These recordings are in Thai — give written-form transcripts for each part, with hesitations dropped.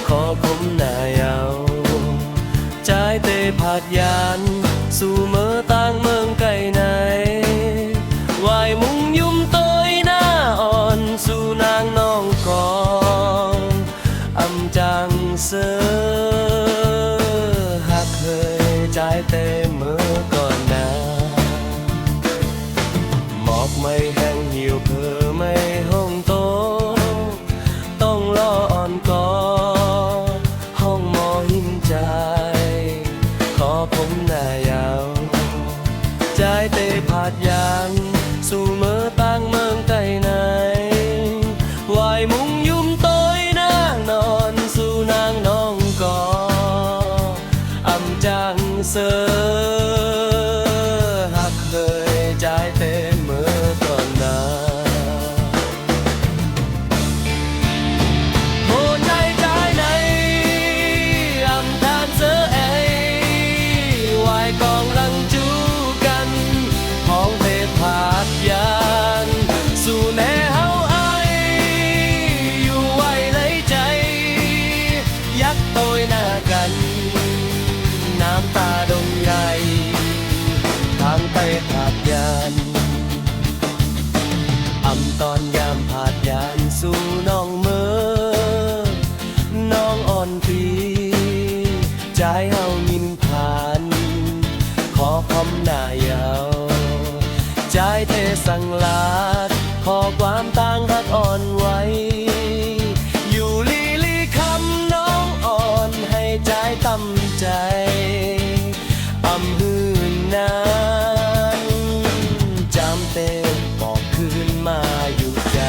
ขอผมหน้ายาวใจเตผาดยานสู่เมื่อต่างเมืองไกลไหนวายมุงยุ่มต้อยหน้าอ่อนสู่นางน้องกองอำจังเสอหักเคยใจเตเมื่อก่อนนาหมอกไม่แห้งหิวเพอไม่ห้องโตต้องรออ่อนกอห้องหมอหินใจขอผมหน้ายาวใจเตผาดยางสู่เมื่อต่างเมืองไกลไหนวายมุงยุ่มต้อยนางนอนสู่นางน้องกออำจังเสอหักเคยใจเตเมื่อก่อนนาโหใจใจไหนอำทานเสอไอวายกองลังจูกันห้องเทผาดยานสู่แน่เฮาไออยู่ไว้ในใจยักโตยหน้ากันน้ำตาดงใหญ่ทางไปผาดยานอำตอนยามผาดยานสู่น้องเมื่อน้องอ่อนปีใจเฮายินผ่านขอพร้อมหน้ายาวใจเทสั่งลาดขอความต่างหักอ่อนไว้อยู่ลีลีคำน้องอ่อนให้ใจตั้มใจอำหื่นนานจำเต็มบอกคืนมาอยู่ใจ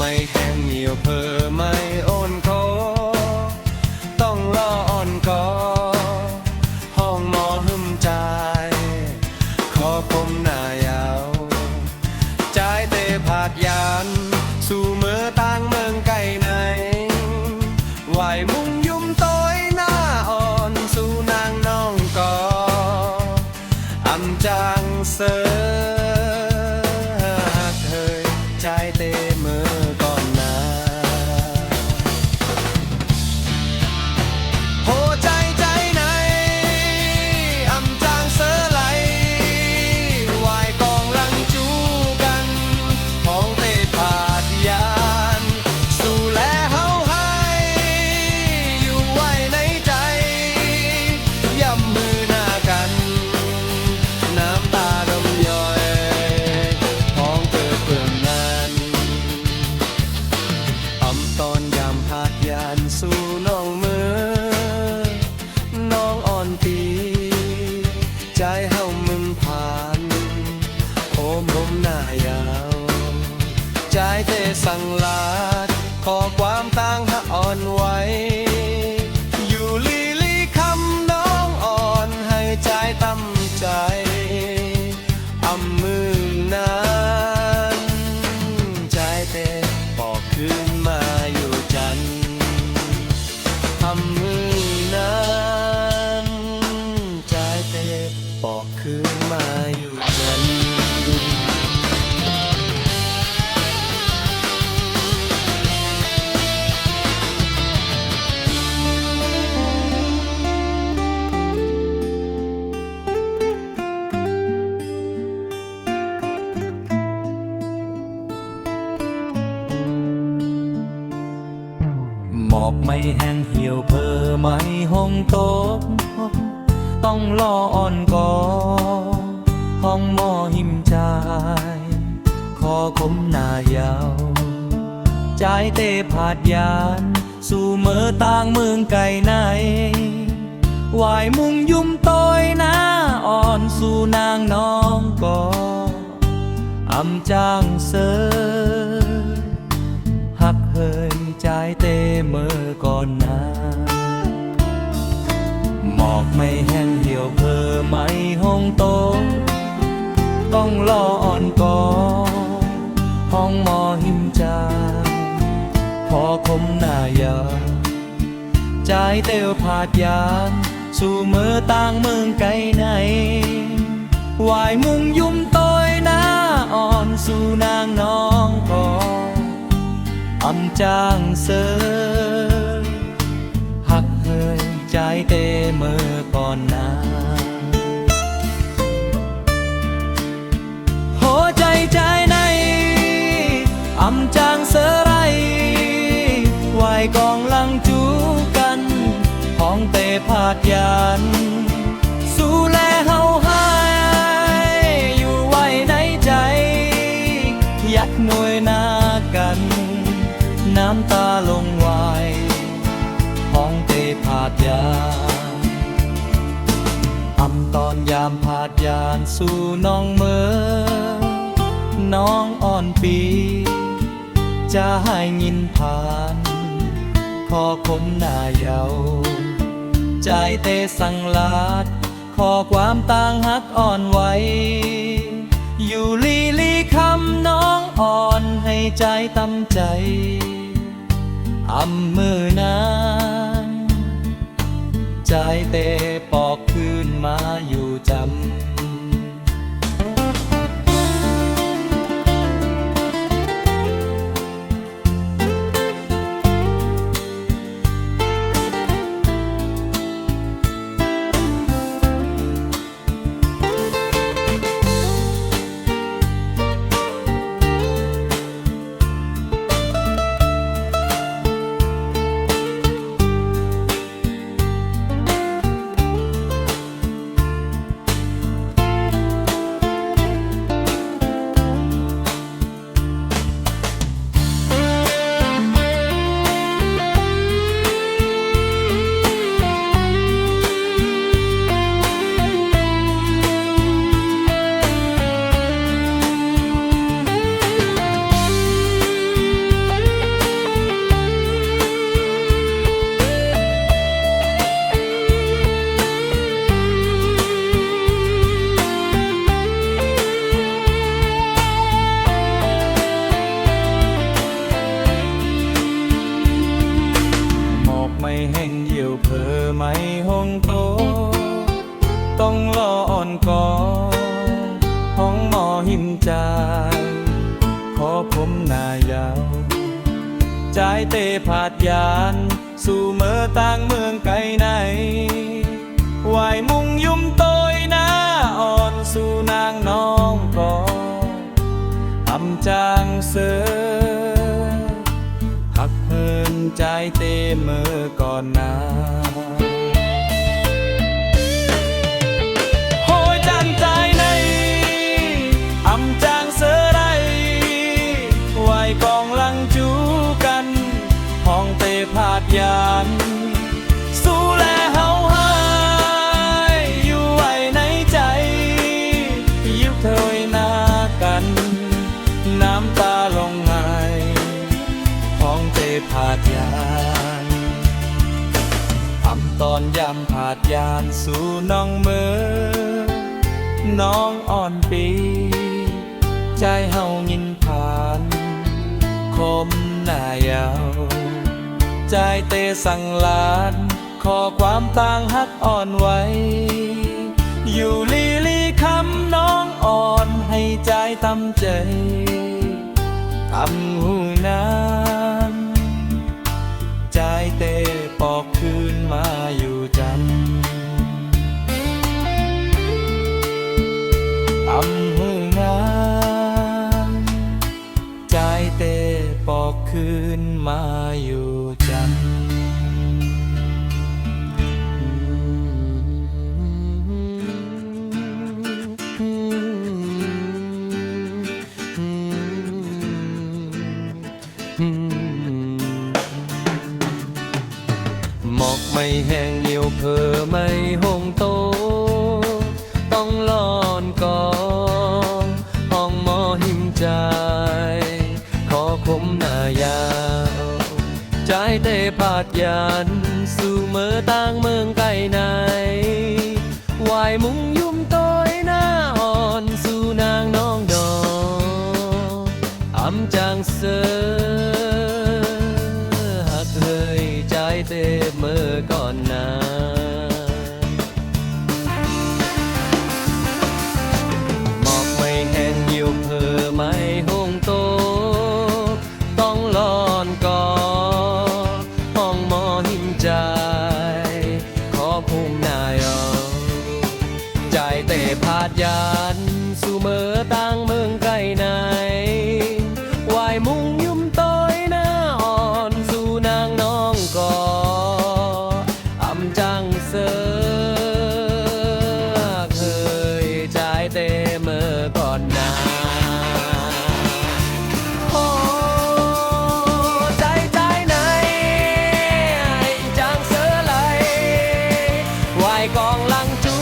ไม่แห้งเหี่ยวเพอไม่โอนคอต้องรออ่อนกอห้องหมอหึมใจขอผมหน้ายาวใจเตผาดยานสู่เมื่อต่างเมืองไกลไหนไหวมุงยุ่มต้อยหน้าอ่อนสู่นางน้องกออำจางเสอหักเคยใจเตเมื่อสู่น้องเมื่อน้องอ่อนปีใจเฮามึงผ่านโอมผมหน้ายาวใจเทสั่งลาดขอความต่างหะอ่อนไว้อยู่ลีลีคำน้องอ่อนให้ใจตั้มใจอำมือนานใจเทบอกคืนมาอยู่จันทำมือนั้นใจเตะบอกคืนมาอยู่นั้น อกไม่แห้งเหี่ยวเพอไม่ห้องโตกต้องรออ่อนกอห้องหมอหิมใจคอคมหน้ายาว ใจเตผาดยาน สู่เมื่อต่างเมืองไกลไหนวายมุงยุ่มต้อยนะอ่อนสู่นางน้องก็อำจางเสอหักเฮินใจเตเมื่อก่อนนาหมอกไม่แห้งเหี่ยวเพอไม่ห้องโตต้องรออ่อนกอห้องหมอหิมจางพอคมหน้ายาใจเตียวผาดยานสู่เมื่อต่างเมืองไกลไหนวายมุงยุ่มต้อยหน้าอ่อนสู่นางน้องก็อำจางเสยหักเฮยใจเตเมื่อก่อนนาหัวใจใจในอำจางเสยไรวายกองลังจูกันห้องเตผาดยานสู่แลเฮาหายอยู่ไว้ในใจยัดหน่วยหน้ากันน้ำตาลงวายห้องเตผาดยานอำตอนยามผาดยานสู่น้องเมื่อน้องอ่อนปีจะให้ยินผ่านขอคมหน้าเยาใจเตสังลาดขอความต่างหักอ่อนไหวอยู่ลีลีคำน้องอ่อนให้ใจตำใจอำมือนานใจเตปอกคืนมาอยู่จำไม่แห้งเหี่ยวเพอไม่ห้องโตต้องรออ่อนกอห้องหมอหิมจางขอผมหน้ายาวใจเตผาดยานสู่เมื่อต่างเมืองไกลไหนวายมุงยุ่มต้อยหน้าอ่อนสู่นางน้องก็อำจางเสอหักเฮินใจเตเมื่อก่อนนาโหยจันใจในอำจางเสอไรไว้กองลังจูกันห้องเตผาดยานสู้แลเฮาหายอยู่ไว้ในใจยิบเธอหน้ากันน้ำตาลงไงผาดยานอำตอนยามผาดยานสู่น้องเมื่อน้องอ่อนปีใจเฮายินผ่านคมหน้ายาวใจเตสั่งลานขอความต่างหักอ่อนไว้อยู่ลีลีคำน้องอ่อนให้ใจตำใจตำหูน้ำใจเตปอกคืนมาอยู่จำอำหูงามใจเตปอกคืนมาอยู่จำอืม ไม่แห้งเหี่ยวเพอไม่หงโต ต้องลอนก่อนห้องหมอหิมใจ ขอคมหน้ายาวใจเตพาดยันสู่เมื่อต่างเมืองไกลไหนวายมุงยุ่มต้อยหน้าอ่อนสู่นางน้องดอกอำจางเสอหักเฮยใจเตเมื่อก่อนนาหมอกไม่แห้งเหี่ยวเพอไม่หงโต ต้องลอนก่อนห้องหมอหิมใจ ขอภูมินายเอาใจเตะพาดยันสู่เมื่อต่างเมืองไกลไหนวายมุงยุ่มต้อยหน้าอ่อนสู่นางน้องก่ออำจังเสอเคยใจเตะเมื่อก่อนนาโอ้ใจไหนจางเสอไหลวายกองลังจู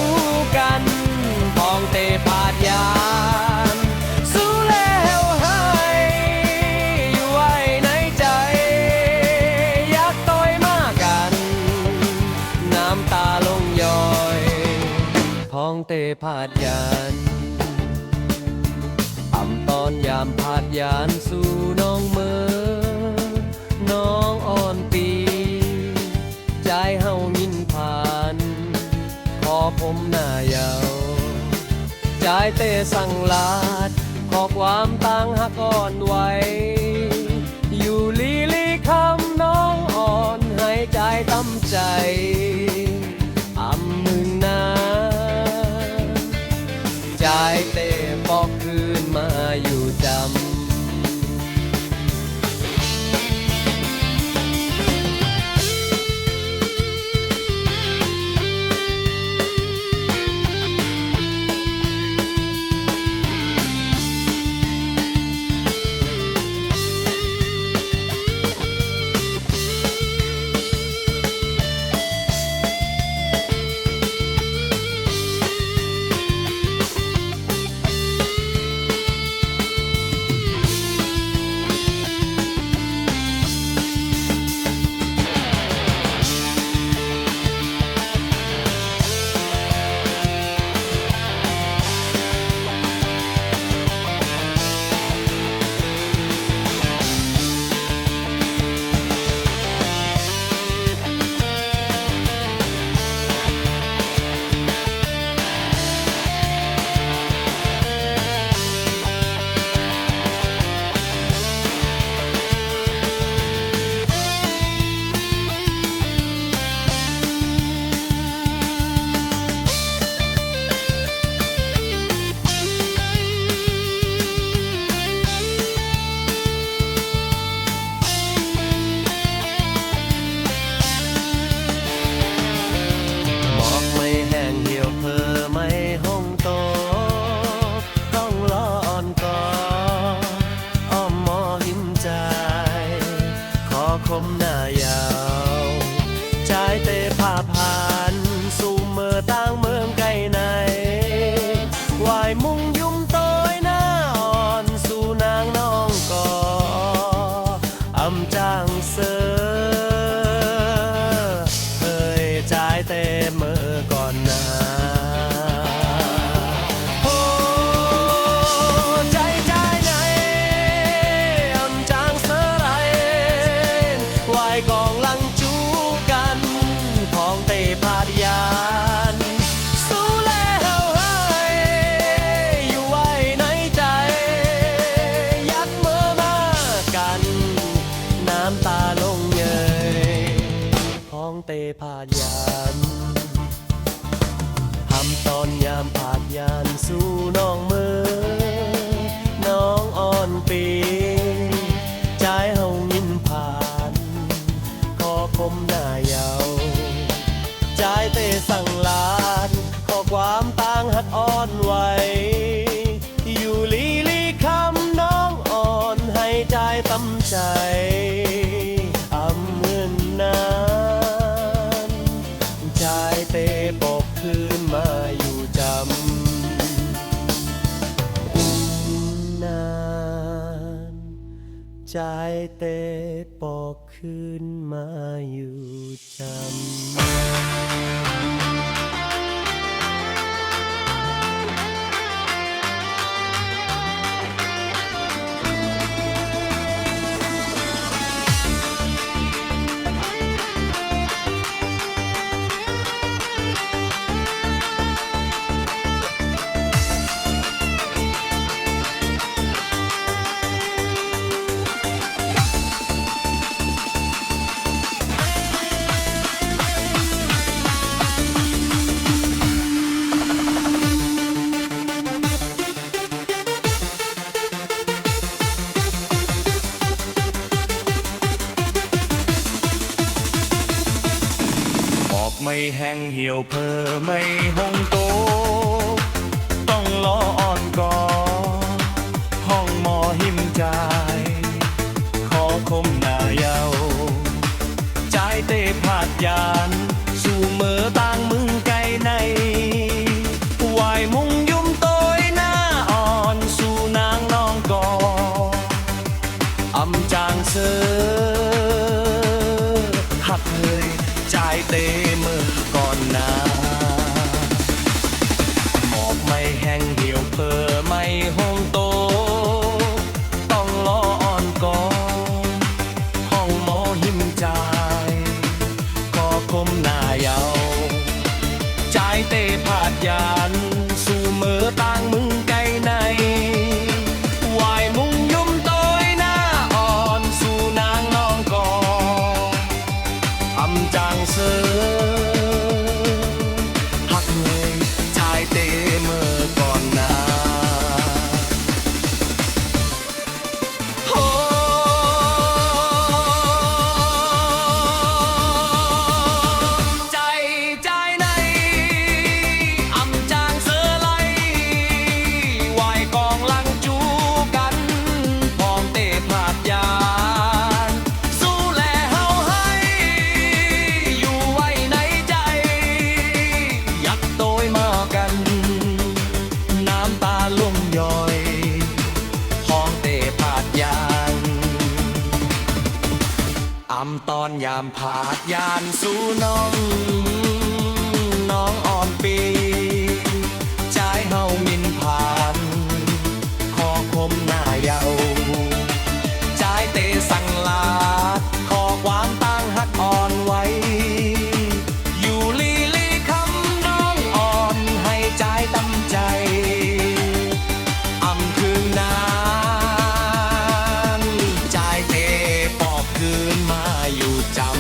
กันพองเตพาดยานสู้แล้วให้อยู่ไว้ในใจ อยากต่อยมากัน น้ำตาลงย้อยพองเตพาดยานอ่ำตอนยามพาดยานสู่น้องเมือน้องอ่อนปีใจเฮายินผ่าน ขอผมหน้ายาวใจเตสั่งลาดขอความตั้งหักอ่อนไว้ อยู่ลีคำน้องอ่อนให้ใจตั้มใจอำมึงนาใจเตปอกคืนมาอยู่จำคมหน้ายาวใจเตะพาผ่านสู่เมื่อต่างเมืองไกลไหนวายมุงยุ่มต้อยหน้าอ่อนสู่นางน้องก่ออำจางเสอเฮ้ยใจเตะเมื่อก่อนนากองลังจูกันพองเตพาดยานสู้แล้วให้อยู่ไว้ในใจยัดมือมากันน้ำตาลงเยยพองเตพาดยานทำตอนยามพาดยานสู่น้องมือน้องอ่อนปีใจเฮายินผ่านคมหน้ายาวใจเตะสั่งลานขอความต่างหักอ่อนไว้อยู่ลีคำน้องอ่อนให้ใจตั้มใจอำเงินนาน ใจเตะปอกคืนมาอยู่จำบอกไม่แห้งเหี่ยวเพอไม่หงโต ต้องรออ่อนก่อนห้องหมอหิมใจ ขอคมหน้าเยาใจเตะผาดยานสู่เมื่อต่างมึงไกลในวายมุงยุ่มโตยหน้าอ่อนสู่นางน้องก่ออำจางเสือหักเลยใจเตะเมื่อก่อนหน้าหมอกไม่แห้งเหี่ยวเพอไม่หงโต ต้องรออ่อนก่อนห้องหมอหิมใจ ก็คมหน้าเยาใจเตะผาดยานสู่เมื่อต่างมึงไกลในวายมุงยุ่มโตยหน้าอ่อนสู่นางน้องก่ออำจางเสือหักเลยใจเตะเมื่อก่อนหน้า ใจใจในอำจางเสือไหลวายกองลังจูกันพองเตะผาดยานสู้แลเฮาให้อยู่ไว้ในใจ ยักโตยมากัน น้ำตาลุ่มย้อยพองเตะผาดยาน อำตอนยามผาดยานสู่น้อง น้องอ่อนปีใจเฮามินผ่าน ขอคมหน้าเยาใจเตสั่งลาขอความตั้งหักอ่อนไว้ อยู่ลีลีคำน้องอ่อนให้ใจตั้งใจ อำคืนนานใจเตปอบคืนมาอยู่จำ ำ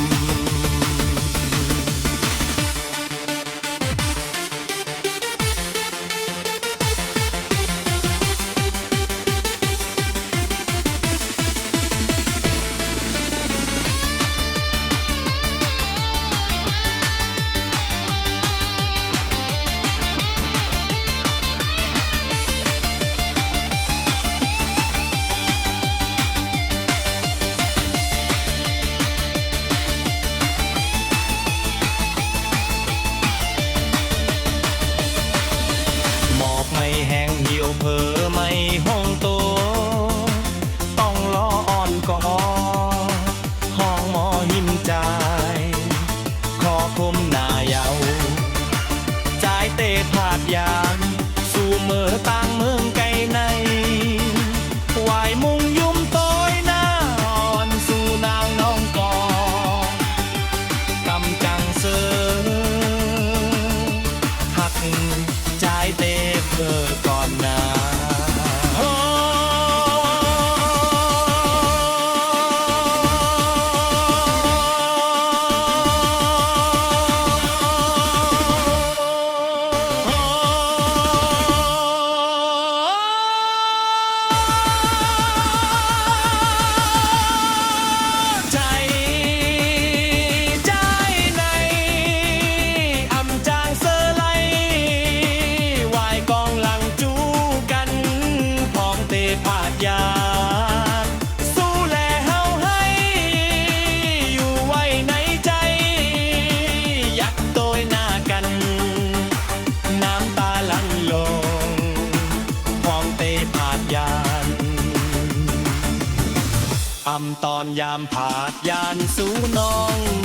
ตอนยามผาดยานสู่น้อง